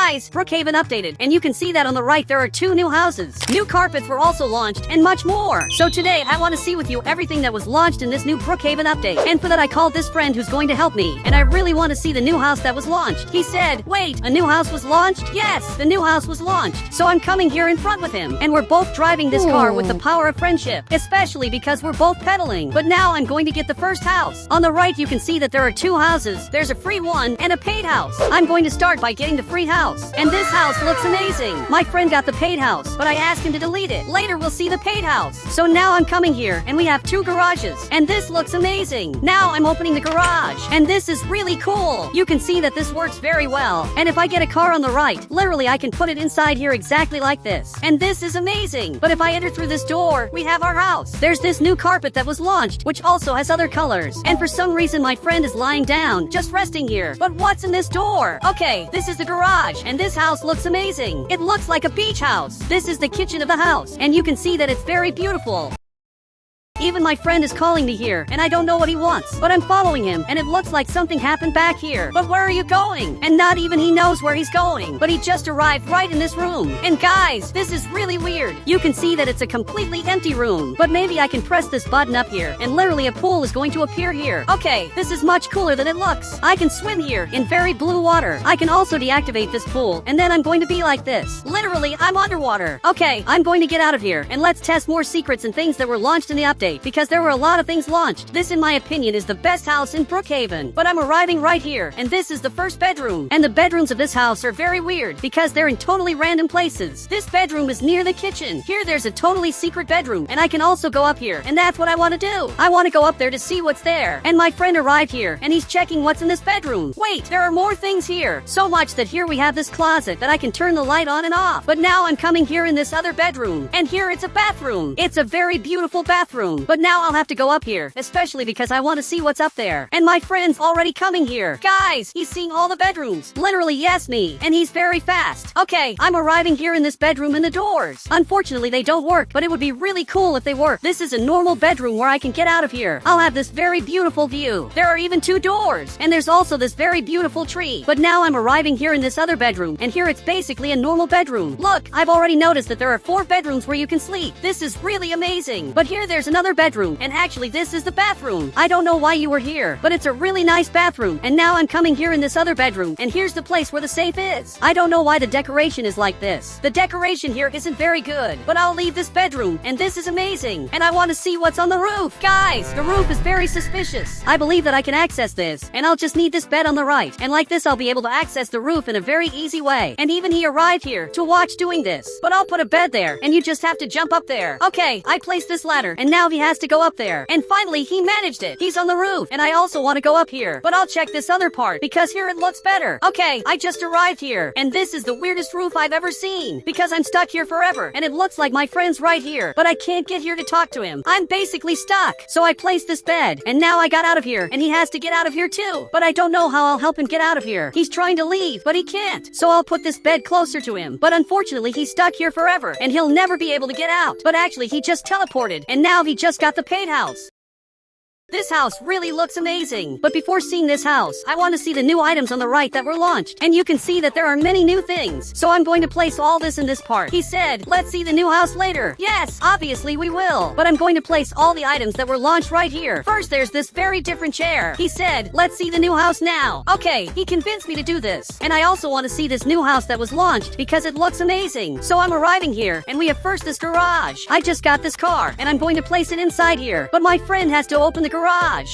Guys, Brookhaven updated, and you can see that on the right there are 2 new houses. New carpets were also launched, and much more. So today, I want to see with you everything that was launched in this new Brookhaven update. And for that, I called this friend who's going to help me. And I really want to see the new house that was launched. He said, wait, a new house was launched? Yes, the new house was launched. So I'm coming here in front with him. And we're both driving this car with the power of friendship. Especially because we're both pedaling. But now I'm going to get the first house. On the right, you can see that there are 2 houses. There's a free one and a paid house. I'm going to start by getting the free house. And this house looks amazing. My friend got the paid house, but I asked him to delete it. Later, we'll see the paid house. So now I'm coming here, and we have 2 garages. And this looks amazing. Now I'm opening the garage. And this is really cool. You can see that this works very well. And if I get a car on the right, literally I can put it inside here exactly like this. And this is amazing. But if I enter through this door, we have our house. There's this new carpet that was launched, which also has other colors. And for some reason, my friend is lying down, just resting here. But what's in this door? Okay, this is the garage, and this house looks amazing. It looks like a beach house. This is the kitchen of the house, and you can see that it's very beautiful. Even my friend is calling me here, and I don't know what he wants, but I'm following him, and it looks like something happened back here. But where are you going? And not even he knows where he's going, but he just arrived right in this room. And guys, this is really weird. You can see that it's a completely empty room, but maybe I can press this button up here, and literally a pool is going to appear here. Okay, this is much cooler than it looks. I can swim here in very blue water. I can also deactivate this pool, and then I'm going to be like this. Literally, I'm underwater. Okay, I'm going to get out of here, and let's test more secrets and things that were launched in the update. Because there were a lot of things launched. This, in my opinion, is the best house in Brookhaven. But I'm arriving right here, and this is the first bedroom. And the bedrooms of this house are very weird, because they're in totally random places. This bedroom is near the kitchen. Here there's a totally secret bedroom, and I can also go up here, and that's what I want to do. I want to go up there to see what's there. And my friend arrived here, and he's checking what's in this bedroom. Wait, there are more things here. So much that here we have this closet that I can turn the light on and off. But now I'm coming here in this other bedroom, and here it's a bathroom. It's a very beautiful bathroom. But now I'll have to go up here, especially because I want to see what's up there. And my friend's already coming here. Guys, he's seeing all the bedrooms. Literally, yes, me. And he's very fast. Okay, I'm arriving here in this bedroom and the doors. Unfortunately, they don't work, but it would be really cool if they worked. This is a normal bedroom where I can get out of here. I'll have this very beautiful view. There are even 2 doors. And there's also this very beautiful tree. But now I'm arriving here in this other bedroom, and here it's basically a normal bedroom. Look, I've already noticed that there are 4 bedrooms where you can sleep. This is really amazing. But here there's another bedroom, and actually this is the bathroom. I don't know why you were here, but it's a really nice bathroom. And now I'm coming here in this other bedroom, and here's the place where the safe is. I don't know why the decoration is like this. The decoration here isn't very good, but I'll leave this bedroom, and this is amazing. And I want to see what's on the roof. Guys, the roof is very suspicious. I believe that I can access this, and I'll just need this bed on the right. And like this, I'll be able to access the roof in a very easy way. And even he arrived here to watch doing this. But I'll put a bed there, and you just have to jump up there. Okay, I placed this ladder, and now he has to go up there. And finally, he managed it. He's on the roof, and I also want to go up here. But I'll check this other part, because here it looks better. Okay, I just arrived here, and this is the weirdest roof I've ever seen, because I'm stuck here forever, and it looks like my friend's right here, but I can't get here to talk to him. I'm basically stuck. So I placed this bed, and now I got out of here, and he has to get out of here too. But I don't know how I'll help him get out of here. He's trying to leave, but he can't. So I'll put this bed closer to him. But unfortunately, he's stuck here forever, and he'll never be able to get out. But actually, he just teleported, and now he just got the paid house. This house really looks amazing. But before seeing this house, I want to see the new items on the right that were launched. And you can see that there are many new things. So I'm going to place all this in this part. He said, let's see the new house later. Yes, obviously we will. But I'm going to place all the items that were launched right here. First, there's this very different chair. He said, let's see the new house now. Okay, he convinced me to do this. And I also want to see this new house that was launched because it looks amazing. So I'm arriving here, and we have first this garage. I just got this car, and I'm going to place it inside here. But my friend has to open the garage.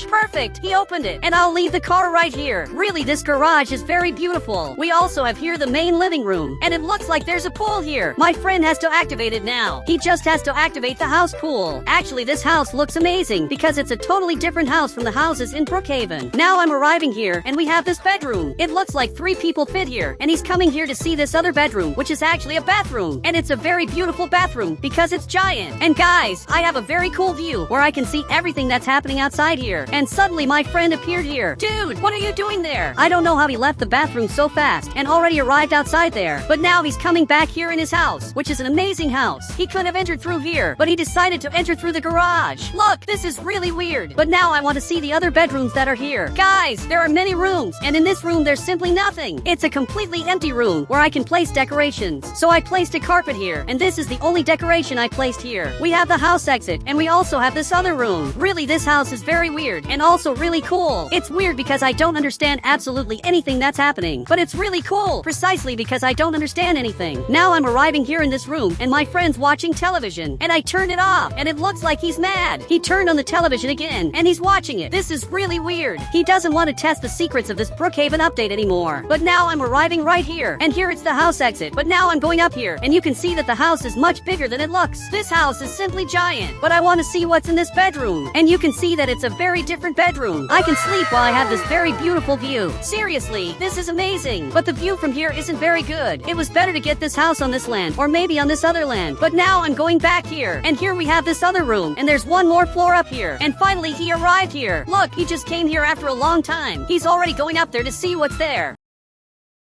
Perfect, he opened it, and I'll leave the car right here. Really, this garage is very beautiful. We also have here the main living room, and it looks like there's a pool here. My friend has to activate it now. He just has to activate the house pool. Actually, this house looks amazing because it's a totally different house from the houses in Brookhaven. Now I'm arriving here, and we have this bedroom. It looks like 3 people fit here, and he's coming here to see this other bedroom, which is actually a bathroom. And it's a very beautiful bathroom because it's giant. And guys, I have a very cool view where I can see everything that's happening outside outside here, and suddenly my friend appeared here. Dude, what are you doing there? I don't know how he left the bathroom so fast and already arrived outside there, but now he's coming back here in his house, which is an amazing house. He could have entered through here, but he decided to enter through the garage. Look, this is really weird, but now I want to see the other bedrooms that are here. Guys, there are many rooms, and in this room there's simply nothing. It's a completely empty room where I can place decorations. So I placed a carpet here, and this is the only decoration I placed here. We have the house exit, and we also have this other room. Really, this house is very weird, and also really cool. It's weird because I don't understand absolutely anything that's happening, but it's really cool, precisely because I don't understand anything. Now I'm arriving here in this room, and my friend's watching television, and I turned it off, and it looks like he's mad. He turned on the television again, and he's watching it. This is really weird. He doesn't want to test the secrets of this Brookhaven update anymore. But now I'm arriving right here, and here it's the house exit, but now I'm going up here, and you can see that the house is much bigger than it looks. This house is simply giant, but I want to see what's in this bedroom, and you can see that it's a very different bedroom. I can sleep while I have this very beautiful view. Seriously, this is amazing, but the view from here isn't very good. It was better to get this house on this land, or maybe on this other land, but now I'm going back here, and here we have this other room, and there's one more floor up here, and finally he arrived here. Look, he just came here after a long time. He's already going up there to see what's there.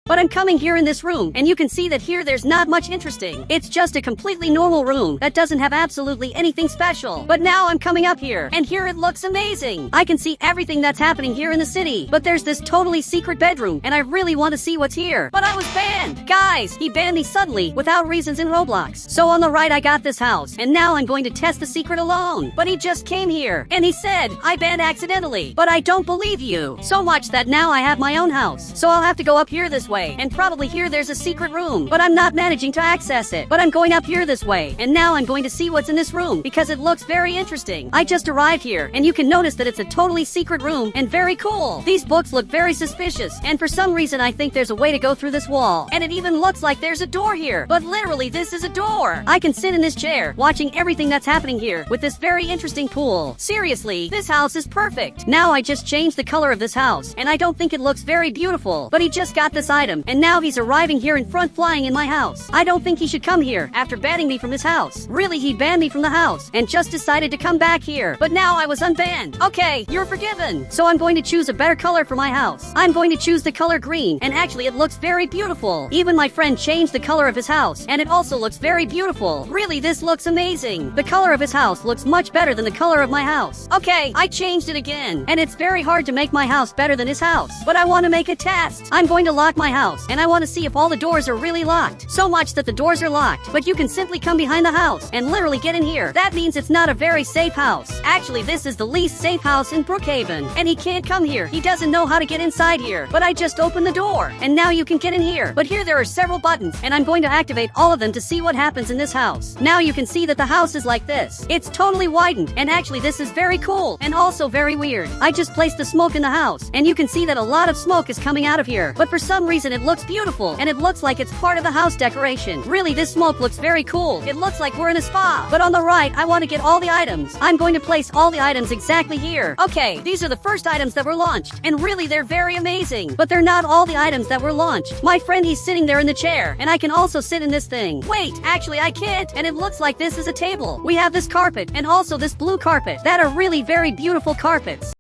But I'm coming here in this room, and you can see that here there's not much interesting. It's just a completely normal room that doesn't have absolutely anything special. But now I'm coming up here, and here it looks amazing. I can see everything that's happening here in the city. But there's this totally secret bedroom, and I really want to see what's here. But I was banned. Guys, he banned me suddenly, without reasons in Roblox. So on the right I got this house, and now I'm going to test the secret alone. But he just came here, and he said, I banned accidentally. But I don't believe you. So much that now I have my own house. So I'll have to go up here this way. And probably here there's a secret room, but I'm not managing to access it. But I'm going up here this way, and now I'm going to see what's in this room, because it looks very interesting. I just arrived here, and you can notice that it's a totally secret room, and very cool. These books look very suspicious, and for some reason I think there's a way to go through this wall, and it even looks like there's a door here. But literally this is a door. I can sit in this chair, watching everything that's happening here, with this very interesting pool. Seriously, this house is perfect. Now I just changed the color of this house, and I don't think it looks very beautiful, but he just got this item, and now he's arriving here in front flying in my house. I don't think he should come here after banning me from his house. Really, he banned me from the house and just decided to come back here. But now I was unbanned. Okay, you're forgiven. So I'm going to choose a better color for my house. I'm going to choose the color green, and actually it looks very beautiful. Even my friend changed the color of his house, and it also looks very beautiful. Really, this looks amazing. The color of his house looks much better than the color of my house. Okay, I changed it again, and it's very hard to make my house better than his house. But I want to make a test. I'm going to lock my house, and I want to see if all the doors are really locked. So much that the doors are locked, but you can simply come behind the house and literally get in here. That means it's not a very safe house. Actually, this is the least safe house in Brookhaven, and he can't come here. He doesn't know how to get inside here. But I just opened the door, and now you can get in here. But here there are several buttons, and I'm going to activate all of them to see what happens in this house. Now you can see that the house is like this. It's totally widened, and actually this is very cool, and also very weird. I just placed the smoke in the house, and you can see that a lot of smoke is coming out of here. But for some reason it looks beautiful, and it looks like it's part of the house decoration. Really, this smoke looks very cool. It looks like we're in a spa. But on the right, I want to get all the items. I'm going to place all the items exactly here. Okay, these are the first items that were launched, and really they're very amazing. But they're not all the items that were launched. My friend, he's sitting there in the chair, and I can also sit in this thing. Wait, actually I can't, and it looks like this is a table. We have this carpet, and also this blue carpet, that are really very beautiful carpets.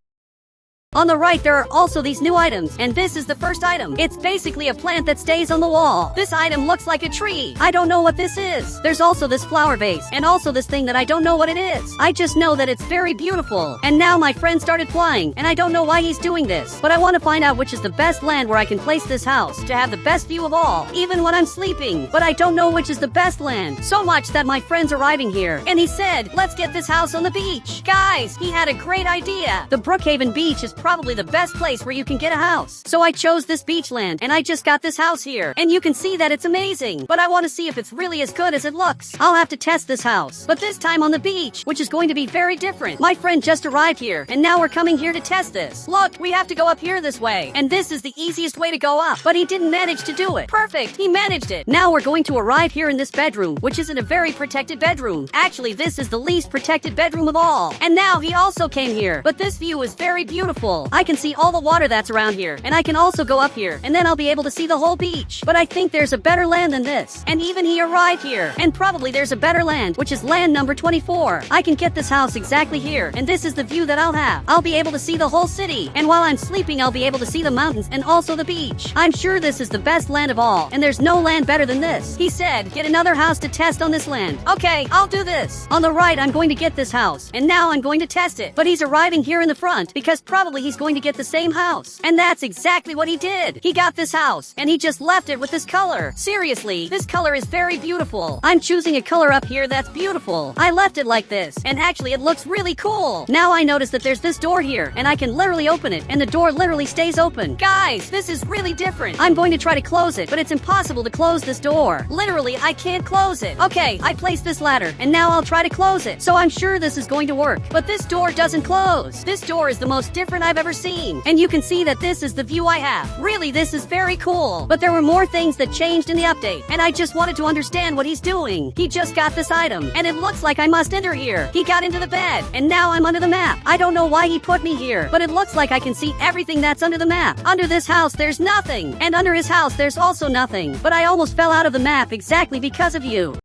On the right, there are also these new items, and this is the first item. It's basically a plant that stays on the wall. This item looks like a tree. I don't know what this is. There's also this flower vase, and also this thing that I don't know what it is. I just know that it's very beautiful. And now my friend started flying, and I don't know why he's doing this, but I want to find out which is the best land where I can place this house to have the best view of all, even when I'm sleeping. But I don't know which is the best land. So much that my friend's arriving here, and he said, let's get this house on the beach. Guys, he had a great idea. The Brookhaven beach is probably the best place where you can get a house. So I chose this beach land, and I just got this house here, and you can see that it's amazing. But I want to see if it's really as good as it looks. I'll have to test this house, but this time on the beach, which is going to be very different. My friend just arrived here, and now we're coming here to test this. Look, we have to go up here this way, and this is the easiest way to go up, but he didn't manage to do it. Perfect, he managed it. Now we're going to arrive here in this bedroom, which isn't a very protected bedroom. Actually, this is the least protected bedroom of all. And now he also came here, but this view is very beautiful. beautiful. I can see all the water that's around here, and I can also go up here, and then I'll be able to see the whole beach. But I think there's a better land than this. And even he arrived here. And probably there's a better land, which is land number 24. I can get this house exactly here, and this is the view that I'll have. I'll be able to see the whole city, and while I'm sleeping I'll be able to see the mountains and also the beach. I'm sure this is the best land of all, and there's no land better than this. He said, get another house to test on this land. Okay, I'll do this. On the right, I'm going to get this house, and now I'm going to test it. But he's arriving here in the front, because probably he's going to get the same house. And that's exactly what he did. He got this house, and he just left it with this color. Seriously, this color is very beautiful. I'm choosing a color up here that's beautiful. I left it like this, and actually it looks really cool. Now I notice that there's this door here, and I can literally open it, and the door literally stays open. Guys, this is really different. I'm going to try to close it, but it's impossible to close this door. Literally, I can't close it. Okay, I placed this ladder, and now I'll try to close it. So I'm sure this is going to work. But this door doesn't close. This door is the most different I've ever seen. And you can see that this is the view I have. Really, this is very cool. But there were more things that changed in the update, and I just wanted to understand what he's doing. He just got this item, and it looks like I must enter here. He got into the bed, and now I'm under the map. I don't know why he put me here, but it looks like I can see everything that's under the map. Under this house, there's nothing. And under his house, there's also nothing. But I almost fell out of the map exactly because of you.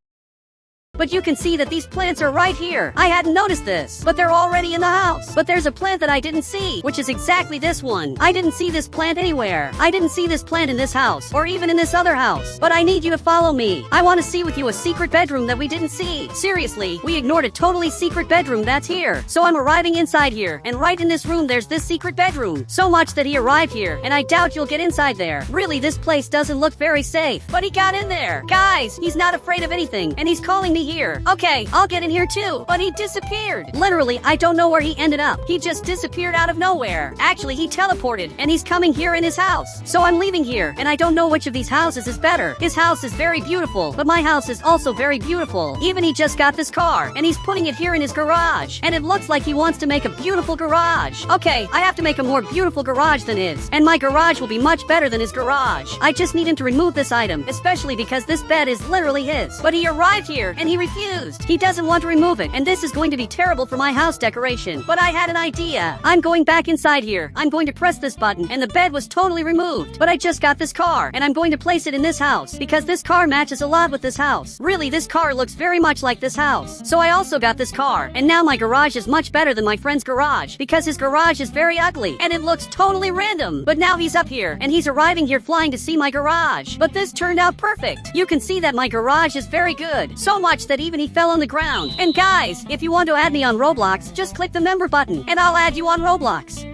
But you can see that these plants are right here. I hadn't noticed this, but they're already in the house. But there's a plant that I didn't see, which is exactly this one. I didn't see this plant anywhere. I didn't see this plant in this house, or even in this other house. But I need you to follow me. I want to see with you a secret bedroom that we didn't see. Seriously, we ignored a totally secret bedroom that's here. So I'm arriving inside here, and right in this room there's this secret bedroom. So much that he arrived here, and I doubt you'll get inside there. Really, this place doesn't look very safe. But he got in there. Guys, he's not afraid of anything, and he's calling me here. Okay, I'll get in here too. But he disappeared. Literally, I don't know where he ended up. He just disappeared out of nowhere. Actually, he teleported, and he's coming here in his house. So I'm leaving here, and I don't know which of these houses is better. His house is very beautiful, but my house is also very beautiful. Even he just got this car, and he's putting it here in his garage. And it looks like he wants to make a beautiful garage. Okay, I have to make a more beautiful garage than his. And my garage will be much better than his garage. I just need him to remove this item, especially because this bed is literally his. But he arrived here, and he refused. He doesn't want to remove it, and this is going to be terrible for my house decoration. But I had an idea. I'm going back inside here. I'm going to press this button, and the bed was totally removed. But I just got this car, and I'm going to place it in this house, because this car matches a lot with this house. Really, this car looks very much like this house. So I also got this car, and now my garage is much better than my friend's garage, because his garage is very ugly, and it looks totally random. But now he's up here, and he's arriving here flying to see my garage. But this turned out perfect. You can see that my garage is very good. So much that even he fell on the ground. And guys, if you want to add me on Roblox, just click the member button, and I'll add you on Roblox.